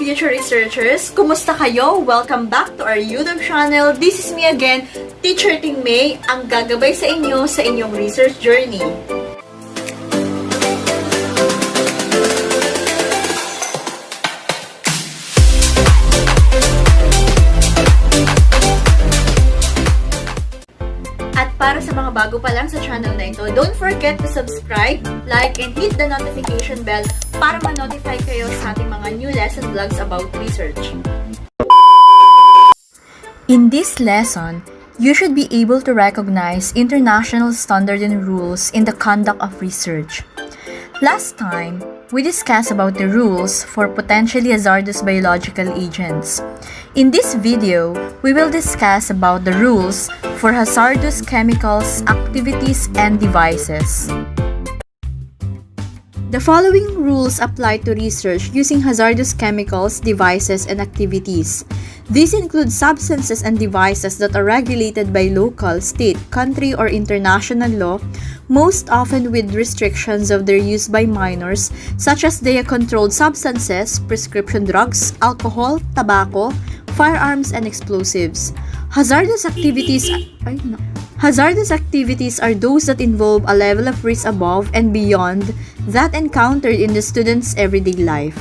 future researchers! Kumusta kayo? Welcome back to our YouTube channel. This is me again, Teacher Ting May, ang gagabay sa inyong research journey. At para sa mga bago pa lang sa channel na ito, don't forget to subscribe, like, and hit the notification bell para ma-notify kayo sa ating mga new lesson vlogs about research. In this lesson, you should be able to recognize international standards and rules in the conduct of research. Last time, we discussed about the rules for potentially hazardous biological agents. In this video, we will discuss about the rules for hazardous chemicals, activities, and devices. The following rules apply to research using hazardous chemicals, devices, and activities. These include substances and devices that are regulated by local, state, country, or international law, most often with restrictions of their use by minors, such as DEA-controlled substances, prescription drugs, alcohol, tobacco, firearms, and explosives. Hazardous activities are those that involve a level of risk above and beyond that encountered in the student's everyday life.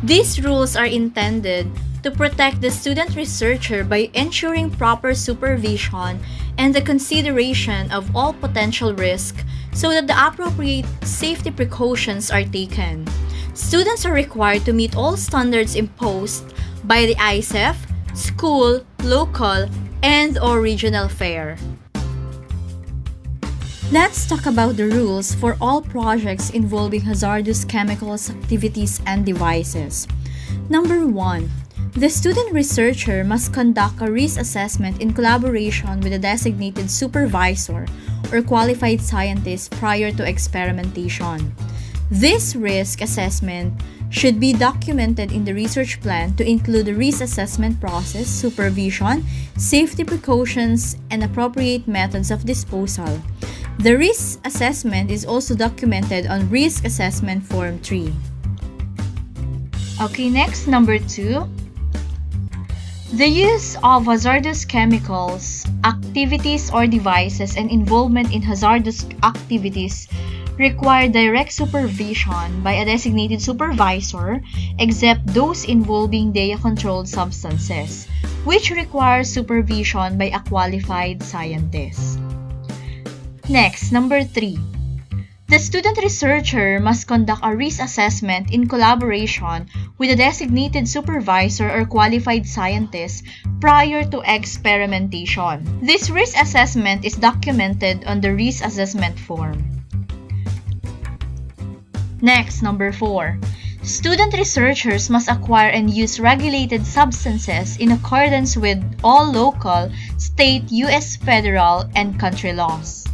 These rules are intended to protect the student researcher by ensuring proper supervision and the consideration of all potential risk so that the appropriate safety precautions are taken. Students are required to meet all standards imposed by the ISEF, school, local, and/or regional fair. Let's talk about the rules for all projects involving hazardous chemicals, activities, and devices. Number 1. The student researcher must conduct a risk assessment in collaboration with a designated supervisor or qualified scientist prior to experimentation. This risk assessment should be documented in the research plan to include the risk assessment process, supervision, safety precautions, and appropriate methods of disposal. The risk assessment is also documented on Risk Assessment Form 3. Okay, next, number 2. The use of hazardous chemicals, activities, or devices and involvement in hazardous activities require direct supervision by a designated supervisor, except those involving DEA-controlled substances, which require supervision by a qualified scientist. Next, number 3. The student researcher must conduct a risk assessment in collaboration with a designated supervisor or qualified scientist prior to experimentation. This risk assessment is documented on the risk assessment form. Next, number 4. Student researchers must acquire and use regulated substances in accordance with all local, state, U.S. federal, and country laws.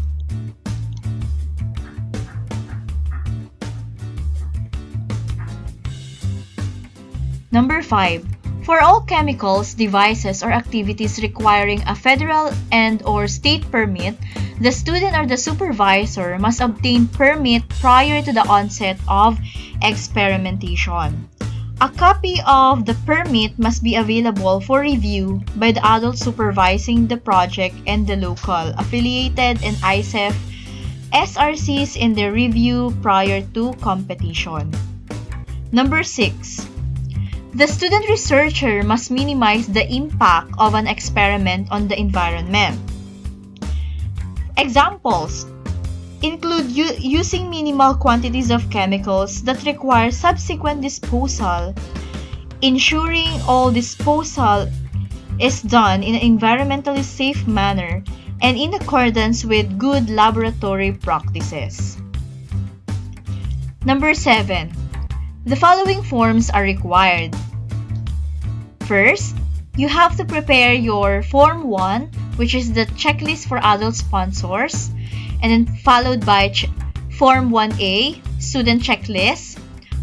Number 5. For all chemicals, devices, or activities requiring a federal and/or state permit, the student or the supervisor must obtain permit prior to the onset of experimentation. A copy of the permit must be available for review by the adult supervising the project and the local, affiliated, and ISEF SRCs in their review prior to competition. Number 6. The student researcher must minimize the impact of an experiment on the environment. Examples include using minimal quantities of chemicals that require subsequent disposal, ensuring all disposal is done in an environmentally safe manner and in accordance with good laboratory practices. Number 7. The following forms are required. First, you have to prepare your Form 1, which is the checklist for adult sponsors, and then followed by Form 1A, student checklist,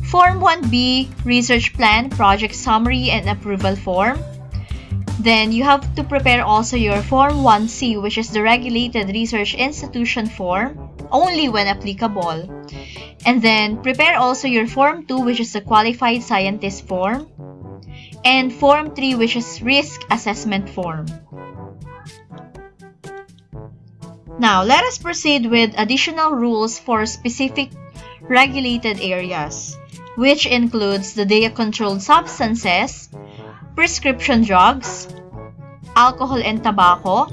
Form 1B, research plan, project summary, and approval form. Then you have to prepare also your Form 1C, which is the regulated research institution form, only when applicable. And then prepare also your Form 2, which is the Qualified Scientist form, and Form 3, which is Risk Assessment form. Now, let us proceed with additional rules for specific regulated areas, which includes the DEA-controlled substances, prescription drugs, alcohol and tobacco,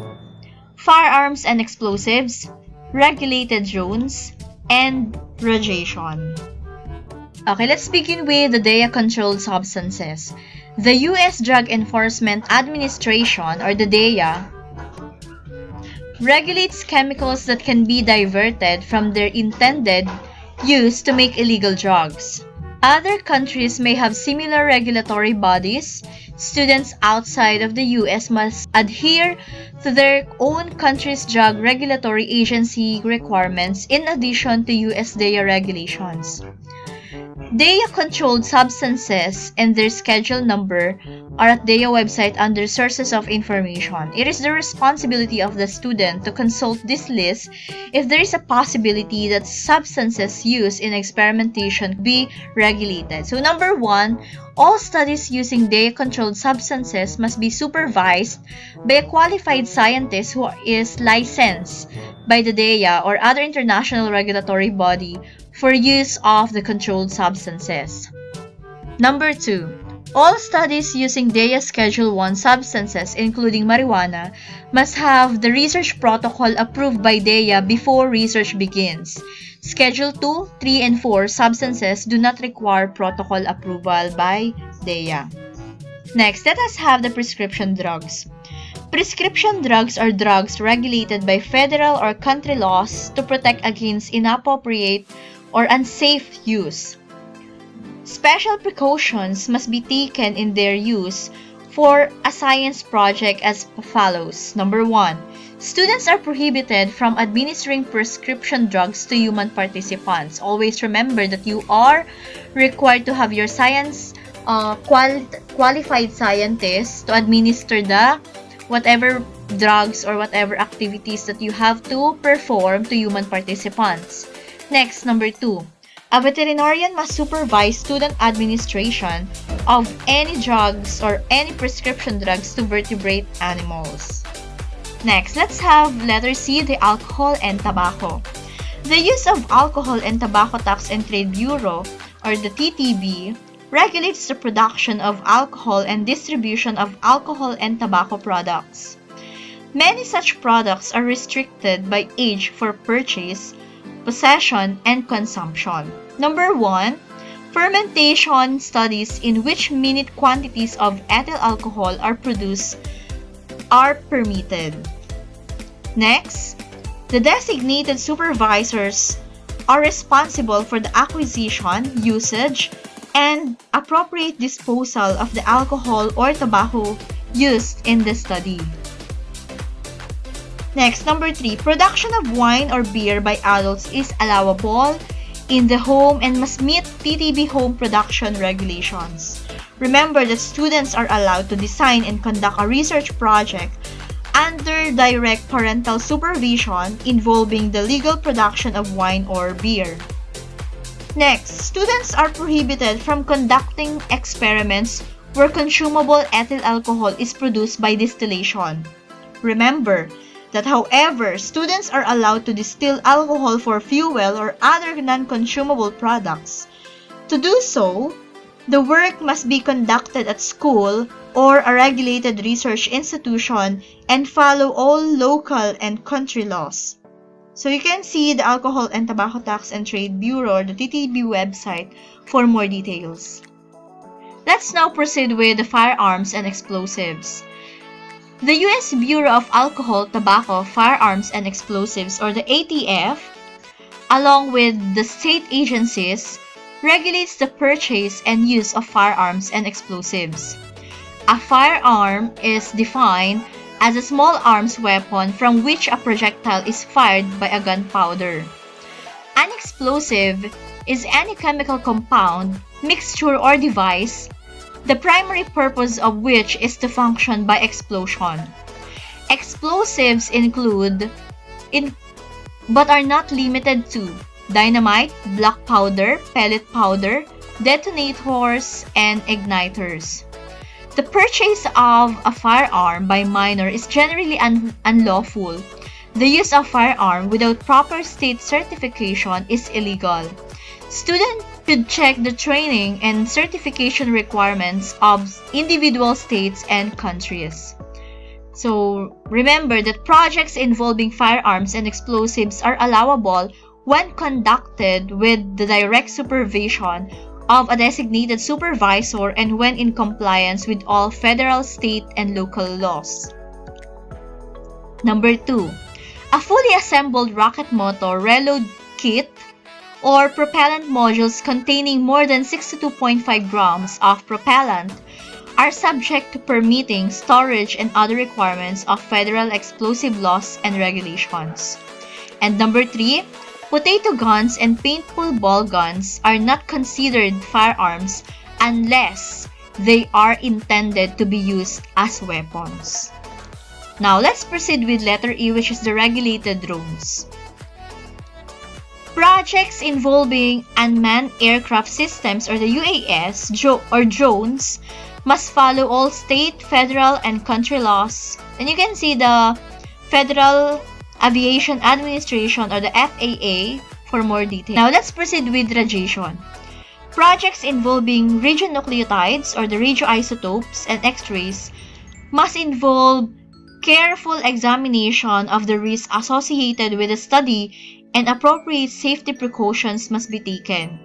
firearms and explosives, regulated drones, and radiation. Okay, let's begin with the DEA-controlled substances. The U.S. Drug Enforcement Administration, or the DEA, regulates chemicals that can be diverted from their intended use to make illegal drugs. Other countries may have similar regulatory bodies. Students outside of the U.S. must adhere to their own country's drug regulatory agency requirements in addition to U.S. DEA regulations. DEA-controlled substances and their schedule number are at DEA website under Sources of Information. It is the responsibility of the student to consult this list if there is a possibility that substances used in experimentation be regulated. So number 1, all studies using DEA-controlled substances must be supervised by a qualified scientist who is licensed by the DEA or other international regulatory body for use of the controlled substances. Number 2, all studies using DEA Schedule 1 substances, including marijuana, must have the research protocol approved by DEA before research begins. Schedule 2, 3, and 4 substances do not require protocol approval by DEA. Next, let us have the prescription drugs. Prescription drugs are drugs regulated by federal or country laws to protect against inappropriate or unsafe use. Special precautions must be taken in their use for a science project as follows. Number 1, students are prohibited from administering prescription drugs to human participants. Always remember that you are required to have your science qualified scientist to administer the whatever drugs or whatever activities that you have to perform to human participants. Next, number 2, a veterinarian must supervise student administration of any drugs or any prescription drugs to vertebrate animals. Next, let's have letter C, the alcohol and tobacco. The use of Alcohol and Tobacco Tax and Trade Bureau, or the TTB, regulates the production of alcohol and distribution of alcohol and tobacco products. Many such products are restricted by age for purchase, possession, and consumption. Number 1, fermentation studies in which minute quantities of ethyl alcohol are produced are permitted. Next, the designated supervisors are responsible for the acquisition, usage, and appropriate disposal of the alcohol or tobacco used in the study. Next, number 3, production of wine or beer by adults is allowable in the home and must meet TTB home production regulations. Remember that students are allowed to design and conduct a research project under direct parental supervision involving the legal production of wine or beer. Next, students are prohibited from conducting experiments where consumable ethyl alcohol is produced by distillation. Remember that, however, students are allowed to distill alcohol for fuel or other non-consumable products. To do so, the work must be conducted at school or a regulated research institution and follow all local and country laws. So you can see the Alcohol and Tobacco Tax and Trade Bureau or the TTB website for more details. Let's now proceed with the firearms and explosives. The U.S. Bureau of Alcohol, Tobacco, Firearms, and Explosives, or the ATF, along with the state agencies, regulates the purchase and use of firearms and explosives. A firearm is defined as a small arms weapon from which a projectile is fired by a gunpowder. An explosive is any chemical compound, mixture, or device, the primary purpose of which is to function by explosion. Explosives include, but are not limited to, dynamite, black powder, pellet powder, detonators, and igniters. The purchase of a firearm by minor is generally unlawful. The use of firearm without proper state certification is illegal. Students should check the training and certification requirements of individual states and countries. So remember that projects involving firearms and explosives are allowable when conducted with the direct supervision of a designated supervisor and when in compliance with all federal, state, and local laws. Number 2. A fully assembled rocket motor reload kit or propellant modules containing more than 62.5 grams of propellant are subject to permitting, storage, and other requirements of federal explosive laws and regulations. And number 3, potato guns and paintball ball guns are not considered firearms unless they are intended to be used as weapons. Now, let's proceed with letter E, which is the regulated drones. Projects involving unmanned aircraft systems or the UAS or drones must follow all state, federal, and country laws. And you can see the Federal Aviation Administration or the FAA for more detail. Now let's proceed with radiation. Projects involving radionuclides or the radioisotopes and X-rays must involve careful examination of the risks associated with the study, and appropriate safety precautions must be taken.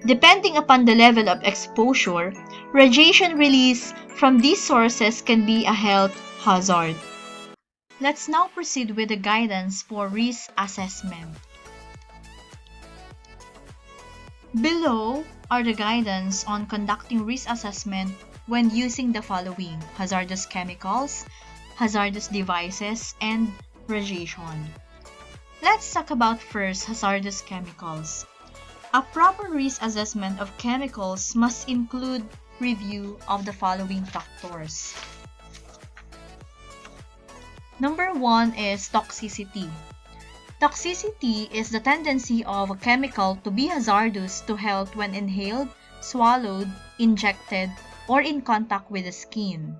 Depending upon the level of exposure, radiation release from these sources can be a health hazard. Let's now proceed with the guidance for risk assessment. Below are the guidance on conducting risk assessment when using the following: hazardous chemicals, hazardous devices, and radiation. Let's talk about first hazardous chemicals. A proper risk assessment of chemicals must include review of the following factors. Number 1 is toxicity. Toxicity is the tendency of a chemical to be hazardous to health when inhaled, swallowed, injected, or in contact with the skin.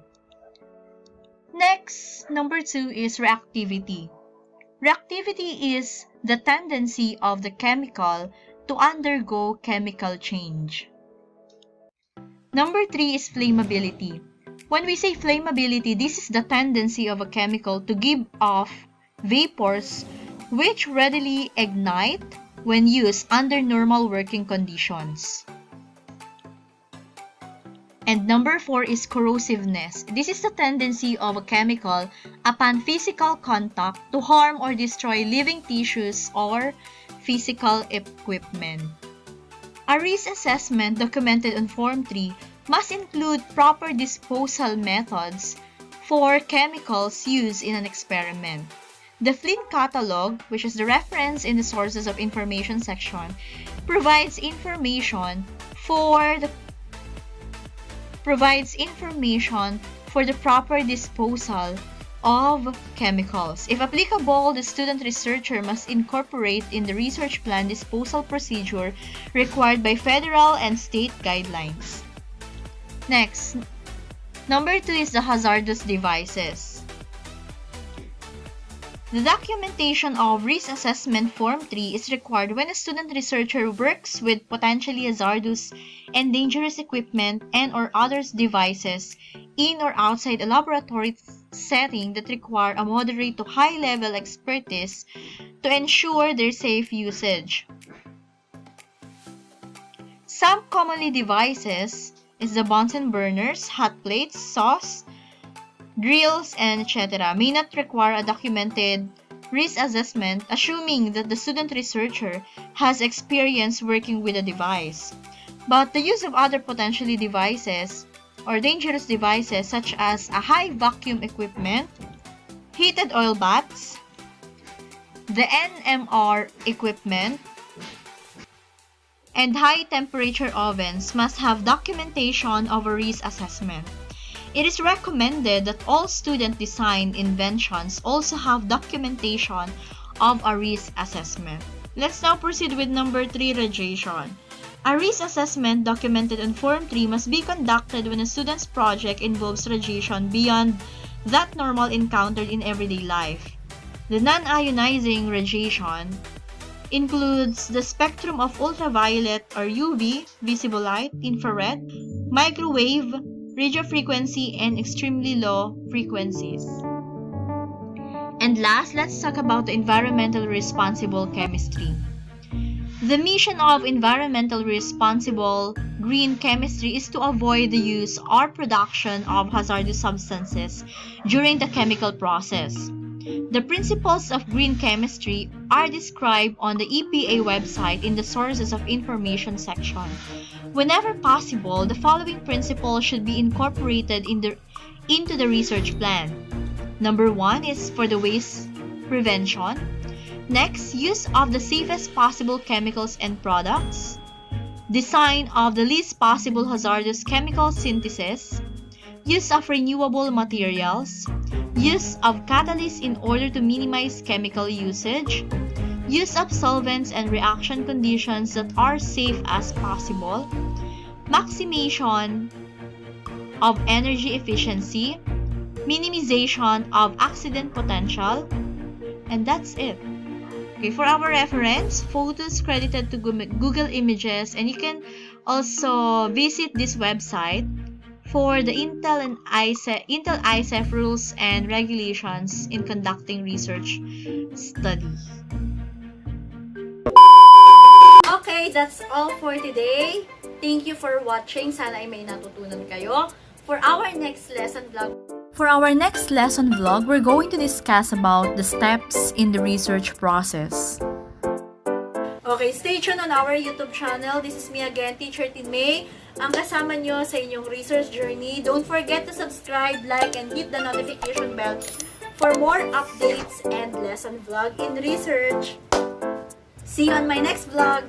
Next, number 2 is reactivity. Reactivity is the tendency of the chemical to undergo chemical change. Number 3 is flammability. When we say flammability, this is the tendency of a chemical to give off vapors which readily ignite when used under normal working conditions. And number 4 is corrosiveness. This is the tendency of a chemical upon physical contact to harm or destroy living tissues or physical equipment. A risk assessment documented on Form 3 must include proper disposal methods for chemicals used in an experiment. The Flynn Catalog, which is the reference in the Sources of Information section, provides information for the proper disposal of chemicals. If applicable, the student researcher must incorporate in the research plan disposal procedure required by federal and state guidelines. Next, number 2 is the hazardous devices. The documentation of risk assessment Form 3 is required when a student researcher works with potentially hazardous and dangerous equipment and or other devices in or outside a laboratory setting that require a moderate to high level expertise to ensure their safe usage. Some commonly devices is the Bunsen burners, hot plates, saws, grills, and etc. may not require a documented risk assessment, assuming that the student researcher has experience working with a device. But the use of other potentially devices or dangerous devices such as a high vacuum equipment, heated oil baths, the NMR equipment, and high temperature ovens must have documentation of a risk assessment. It is recommended that all student design inventions also have documentation of a risk assessment. Let's now proceed with number 3, radiation. A risk assessment documented on Form 3 must be conducted when a student's project involves radiation beyond that normal encountered in everyday life. The non-ionizing radiation includes the spectrum of ultraviolet or UV, visible light, infrared, microwave, radio frequency, and extremely low frequencies. And last, let's talk about the environmentally responsible chemistry. The mission of environmentally responsible green chemistry is to avoid the use or production of hazardous substances during the chemical process. The principles of green chemistry are described on the EPA website in the Sources of Information section. Whenever possible, the following principles should be incorporated into the research plan. Number 1 is for the waste prevention. Next, use of the safest possible chemicals and products. Design of the least possible hazardous chemical synthesis. Use of renewable materials. Use of catalysts in order to minimize chemical usage. Use of solvents and reaction conditions that are safe as possible. Maximization of energy efficiency. Minimization of accident potential. And that's it. Okay, for our reference, photos credited to Google Images, and you can also visit this website for the Intel ISEF rules and regulations in conducting research study. Okay, that's all for today. Thank you for watching. Sana ay may natutunan kayo. For our next lesson vlog, we're going to discuss about the steps in the research process. Okay, stay tuned on our YouTube channel. This is me again, Teacher Tinmay, ang kasama nyo sa inyong research journey. Don't forget to subscribe, like, and hit the notification bell for more updates and lesson vlog in research. See you on my next vlog.